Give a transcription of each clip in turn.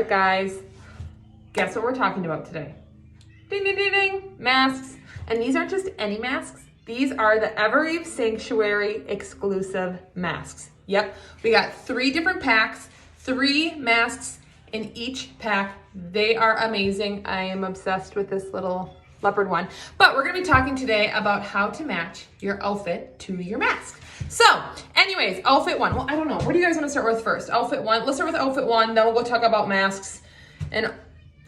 right, guys, guess what we're talking about today? Ding, ding, ding, ding, masks. And these aren't just any masks. These are the Evereve Sanctuary exclusive masks. Yep, we got 3 different packs, 3 masks in each pack. They are amazing. I am obsessed with this little leopard one. But we're gonna be talking today about how to match your outfit to your mask. So anyways, outfit 1. Well, I don't know. What do you guys wanna start with first? Outfit 1, let's start with outfit 1, then we'll go talk about masks and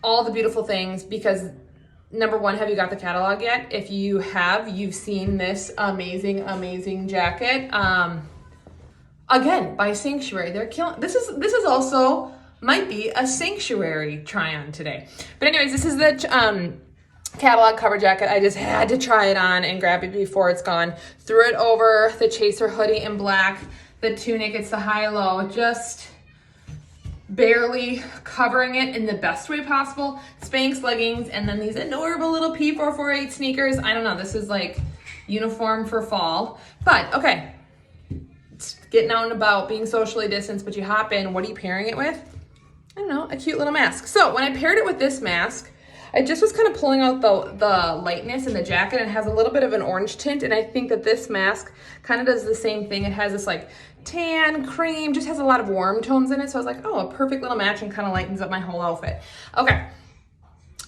all the beautiful things because number 1, have you got the catalog yet? If you have, you've seen this amazing, amazing jacket. Again, by Sanctuary. They're killing. This is also might be a Sanctuary try-on today. But anyways, this is the catalog cover jacket. I just had to try it on and grab it before it's gone. Threw it over the Chaser hoodie in black. The tunic, it's the high-low, just barely covering it in the best way possible. Spanx leggings, and then these adorable little P448 sneakers. I don't know, this is like uniform for fall. But, okay, it's getting out and about, being socially distanced, but you hop in, what are you pairing it with? I don't know, a cute little mask. So when I paired it with this mask, I just was kind of pulling out the lightness in the jacket, and it has a little bit of an orange tint, and I think that this mask kind of does the same thing. It has this like tan, cream, just has a lot of warm tones in it, so I was like, oh, a perfect little match and kind of lightens up my whole outfit. Okay,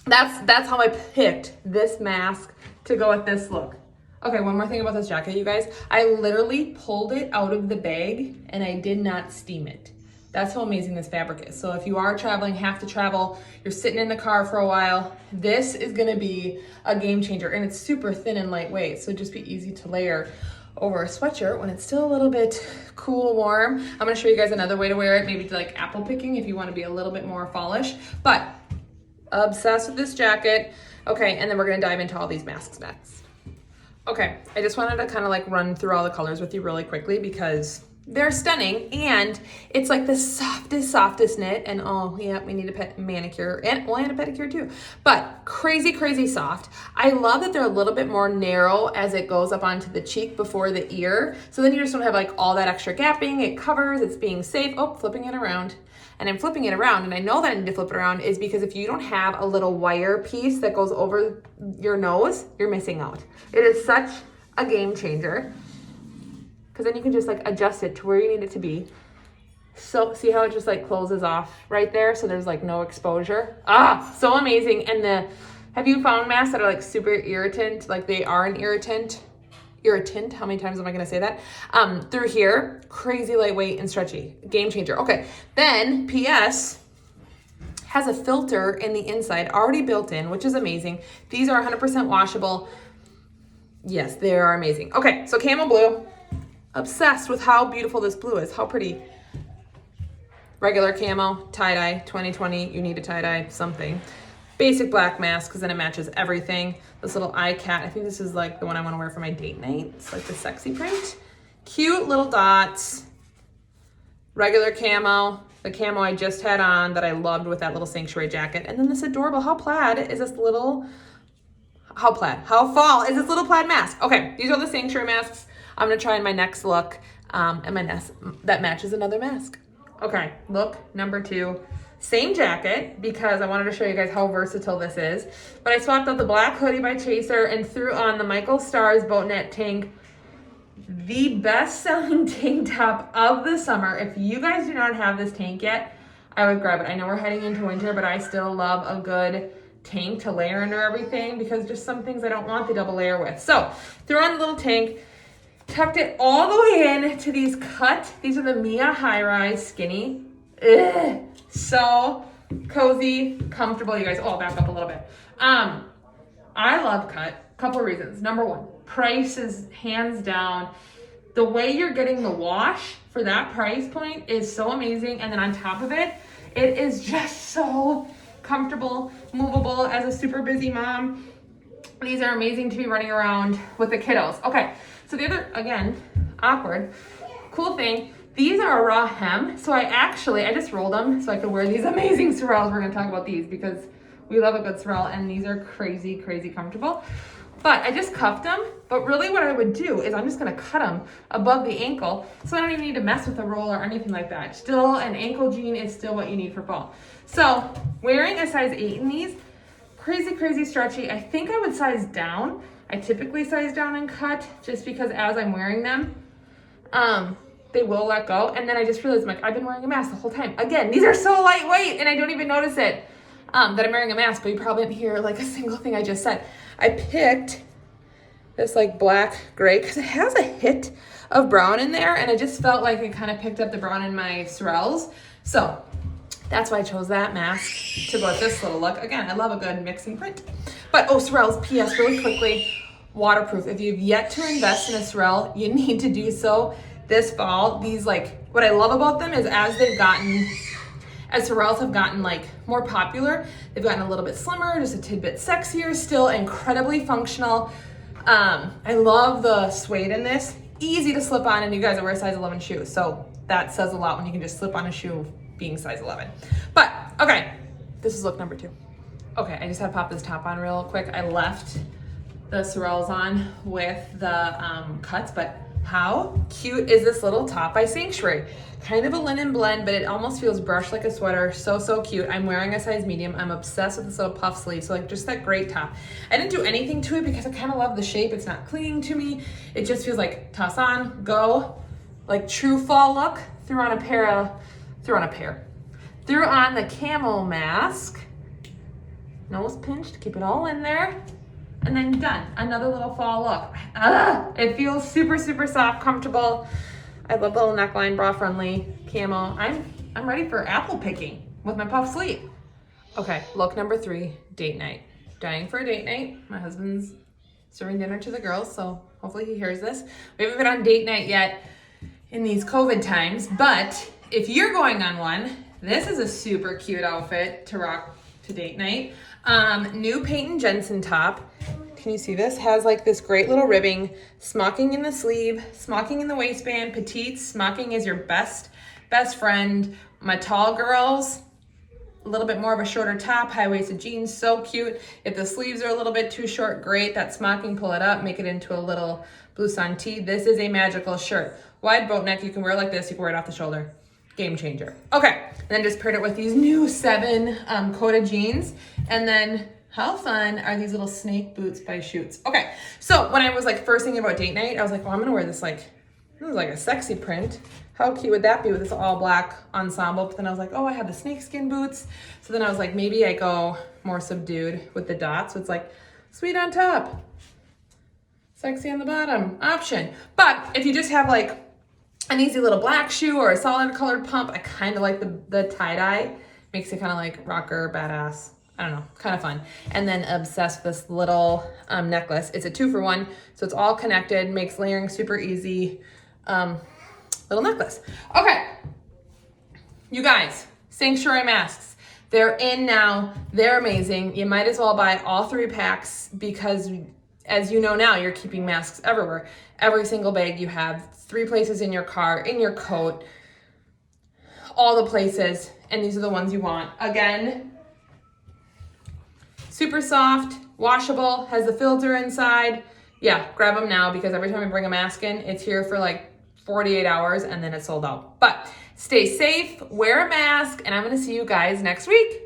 that's how I picked this mask to go with this look. Okay, one more thing about this jacket, you guys. I literally pulled it out of the bag, and I did not steam it. That's how amazing this fabric is. So if you are traveling, have to travel, you're sitting in the car for a while, this is gonna be a game changer, and it's super thin and lightweight, so just be easy to layer over a sweatshirt when it's still a little bit cool, warm. I'm gonna show you guys another way to wear it, maybe to like apple picking if you wanna be a little bit more fallish, but obsessed with this jacket. Okay, and then we're gonna dive into all these masks next. Okay, I just wanted to kind of like run through all the colors with you really quickly because they're stunning, and it's like the softest knit, and oh yeah, we need a manicure and a pedicure too, but crazy, crazy soft. I love that they're a little bit more narrow as it goes up onto the cheek before the ear, so then you just don't have like all that extra gapping. It covers, it's being safe. Oh, flipping it around. And I'm flipping it around, and I know that I need to flip it around is because if you don't have a little wire piece that goes over your nose, you're missing out. It is such a game changer. Because then you can just like adjust it to where you need it to be. So see how it just like closes off right there? So there's like no exposure. Ah, so amazing. And have you found masks that are like super irritant? Like they are an irritant, how many times am I gonna say that? Through here, crazy lightweight and stretchy, game changer. Okay, then PS has a filter in the inside already built in, which is amazing. These are 100% washable. Yes, they are amazing. Okay, so camel blue. Obsessed with how beautiful this blue is. How pretty. Regular camo, tie-dye, 2020, you need a tie-dye, something. Basic black mask, because then it matches everything. This little eye cat, I think this is like the one I want to wear for my date night. It's like the sexy print. Cute little dots. Regular camo, the camo I just had on that I loved with that little Sanctuary jacket. And then this adorable, how fall is this little plaid mask? Okay, these are the Sanctuary masks. I'm gonna try in my next look, and my next that matches another mask. Okay, look number 2, same jacket because I wanted to show you guys how versatile this is. But I swapped out the black hoodie by Chaser and threw on the Michael Stars Boatneck tank, the best-selling tank top of the summer. If you guys do not have this tank yet, I would grab it. I know we're heading into winter, but I still love a good tank to layer under everything because just some things I don't want the double layer with. So threw on the little tank. Tucked it all the way in to these these are the Mia high-rise skinny. Ugh, so cozy, comfortable, you guys. Oh, I'll back up a little bit. I love cut, couple of reasons. Number 1, price is hands down. The way you're getting the wash for that price point is so amazing. And then on top of it, it is just so comfortable, movable as a super busy mom. These are amazing to be running around with the kiddos. Okay, so the other, again, awkward, cool thing, these are a raw hem. So I just rolled them so I could wear these amazing sorrels. We're gonna talk about these because we love a good sorrel, and these are crazy, crazy comfortable. But I just cuffed them But really what I would do is I'm just gonna cut them above the ankle, so I don't even need to mess with the roll or anything like that. Still, an ankle jean is still what you need for fall. So wearing a size 8 in these, crazy, crazy stretchy. I think I would size down. I typically size down and cut just because as I'm wearing them, they will let go. And then I just realized, like, I've been wearing a mask the whole time. Again, these are so lightweight and I don't even notice it that I'm wearing a mask, but you probably didn't hear like a single thing I just said. I picked this like black gray because it has a hit of brown in there, and I just felt like it kind of picked up the brown in my Sorels. So that's why I chose that mask to go with this little look. Again, I love a good mixing print. But Sorels, PS, really quickly, waterproof. If you've yet to invest in a Sorel, you need to do so this fall. These, like, what I love about them is as Sorels have gotten like more popular, they've gotten a little bit slimmer, just a tidbit sexier, still incredibly functional. I love the suede in this. Easy to slip on, and you guys wear a size 11 shoe, so that says a lot when you can just slip on a shoe being size 11. But okay, this is look number 2. Okay, I just had to pop this top on real quick. I left the Sorels on with the cuts, but how cute is this little top by Sanctuary? Kind of a linen blend, but it almost feels brushed like a sweater. So, so cute. I'm wearing a size medium. I'm obsessed with this little puff sleeve. So like just that great top. I didn't do anything to it because I kind of love the shape. It's not clinging to me. It just feels like toss on, go, like true fall look. Threw on the camel mask. Nose pinched, keep it all in there. And then done. Another little fall look. It feels super, super soft, comfortable. I love the little neckline, bra friendly, camo. I'm ready for apple picking with my puff sleeve. Okay, look number 3, date night. Dying for a date night. My husband's serving dinner to the girls, so hopefully he hears this. We haven't been on date night yet in these COVID times, but if you're going on one, this is a super cute outfit to rock to date night. New Peyton Jensen top. Can you see this? Has like this great little ribbing, smocking in the sleeve, smocking in the waistband, petite. Smocking is your best friend. My tall girls, a little bit more of a shorter top, high-waisted jeans, so cute. If the sleeves are a little bit too short, great. That smocking, pull it up, make it into a little blouson tee. This is a magical shirt. Wide boat neck, you can wear it like this, you can wear it off the shoulder. Game changer. Okay, and then just paired it with these new 7 coated jeans. And then how fun are these little snake boots by Schutz? Okay, so when I was like first thinking about date night, I was like, well, I'm gonna wear this like a sexy print. How cute would that be with this all black ensemble? But then I was like, oh, I have the snakeskin boots. So then I was like, maybe I go more subdued with the dots. So it's like sweet on top, sexy on the bottom option. But if you just have like an easy little black shoe or a solid colored pump, I kind of like the tie-dye. Makes it kind of like rocker, badass. I don't know, kind of fun. And then obsessed with this little necklace. It's a 2-for-1, so it's all connected, makes layering super easy. Little necklace. Okay, you guys, Sanctuary masks. They're in now. They're amazing. You might as well buy all 3 packs because, as you know now, you're keeping masks everywhere. Every single bag you have, 3 places in your car, in your coat, all the places, and these are the ones you want. Again, super soft, washable, has the filter inside. Yeah, grab them now because every time I bring a mask in, it's here for like 48 hours and then it's sold out. But stay safe, wear a mask, and I'm gonna see you guys next week.